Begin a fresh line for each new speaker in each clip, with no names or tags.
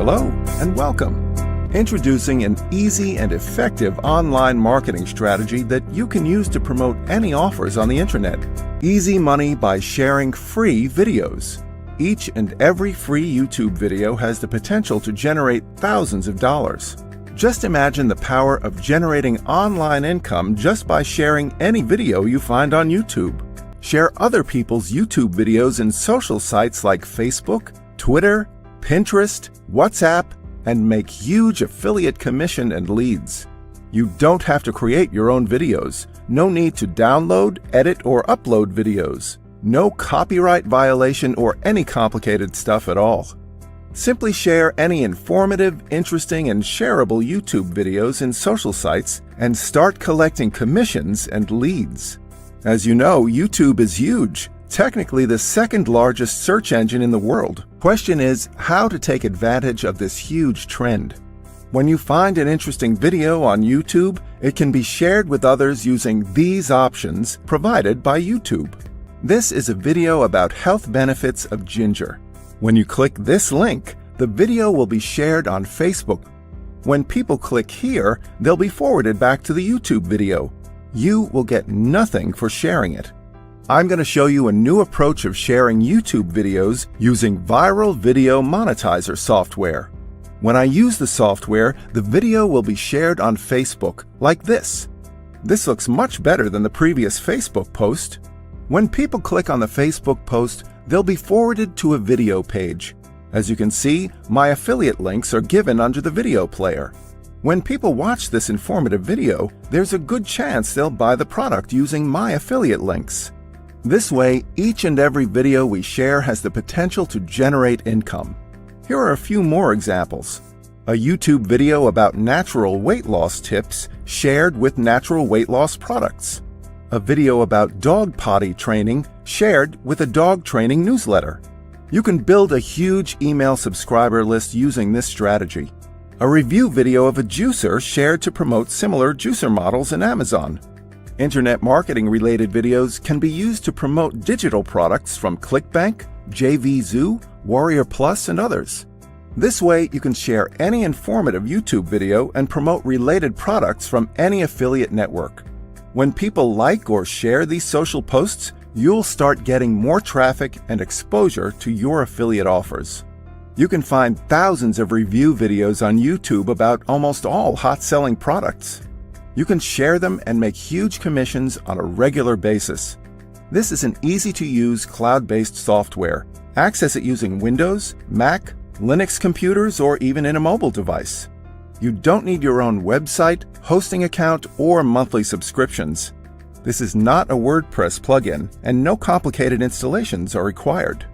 Hello and welcome. Introducing an easy and effective online marketing strategy that you can use to promote any offers on the internet. Easy money by sharing free videos. Each and every free YouTube video has the potential to generate thousands of dollars. Just imagine the power of generating online income just by sharing any video you find on YouTube. Share other people's YouTube videos in social sites like Facebook, Twitter, Pinterest, WhatsApp, and make huge affiliate commission and leads. You don't have to create your own videos. No need to download, edit, or upload videos. No copyright violation or any complicated stuff at all. Simply share any informative, interesting, and shareable YouTube videos in social sites and start collecting commissions and leads. As you know, YouTube is huge, technically the second largest search engine in the world. Question is how to take advantage of this huge trend. When you find an interesting video on YouTube, it can be shared with others using these options provided by YouTube. This is a video about health benefits of ginger. When you click this link, the video will be shared on Facebook. When people click here, they'll be forwarded back to the YouTube video. You will get nothing for sharing it. I'm going to show you a new approach of sharing YouTube videos using Viral Video Monetizer software. When I use the software, the video will be shared on Facebook, like this. This looks much better than the previous Facebook post. When people click on the Facebook post, they'll be forwarded to a video page. As you can see, my affiliate links are given under the video player. When people watch this informative video, there's a good chance they'll buy the product using my affiliate links. This way, each and every video we share has the potential to generate income. Here are a few more examples. A YouTube video about natural weight loss tips shared with natural weight loss products. A video about dog potty training shared with a dog training newsletter. You can build a huge email subscriber list using this strategy. A review video of a juicer shared to promote similar juicer models in Amazon. Internet marketing-related videos can be used to promote digital products from ClickBank, JVZoo, Warrior Plus, and others. This way, you can share any informative YouTube video and promote related products from any affiliate network. When people like or share these social posts, you'll start getting more traffic and exposure to your affiliate offers. You can find thousands of review videos on YouTube about almost all hot-selling products. You can share them and make huge commissions on a regular basis. This is an easy-to-use cloud-based software. Access it using Windows, Mac, Linux computers, or even in a mobile device. You don't need your own website, hosting account, or monthly subscriptions. This is not a WordPress plugin, and no complicated installations are required.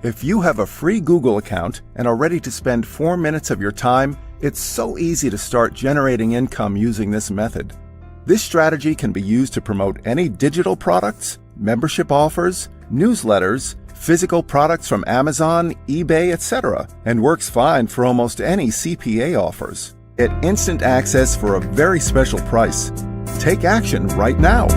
If you have a free Google account and are ready to spend 4 minutes of your time, it's so easy to start generating income using this method. This strategy can be used to promote any digital products, membership offers, newsletters, physical products from Amazon, eBay, etc., and works fine for almost any CPA offers. Get instant access for a very special price. Take action right now.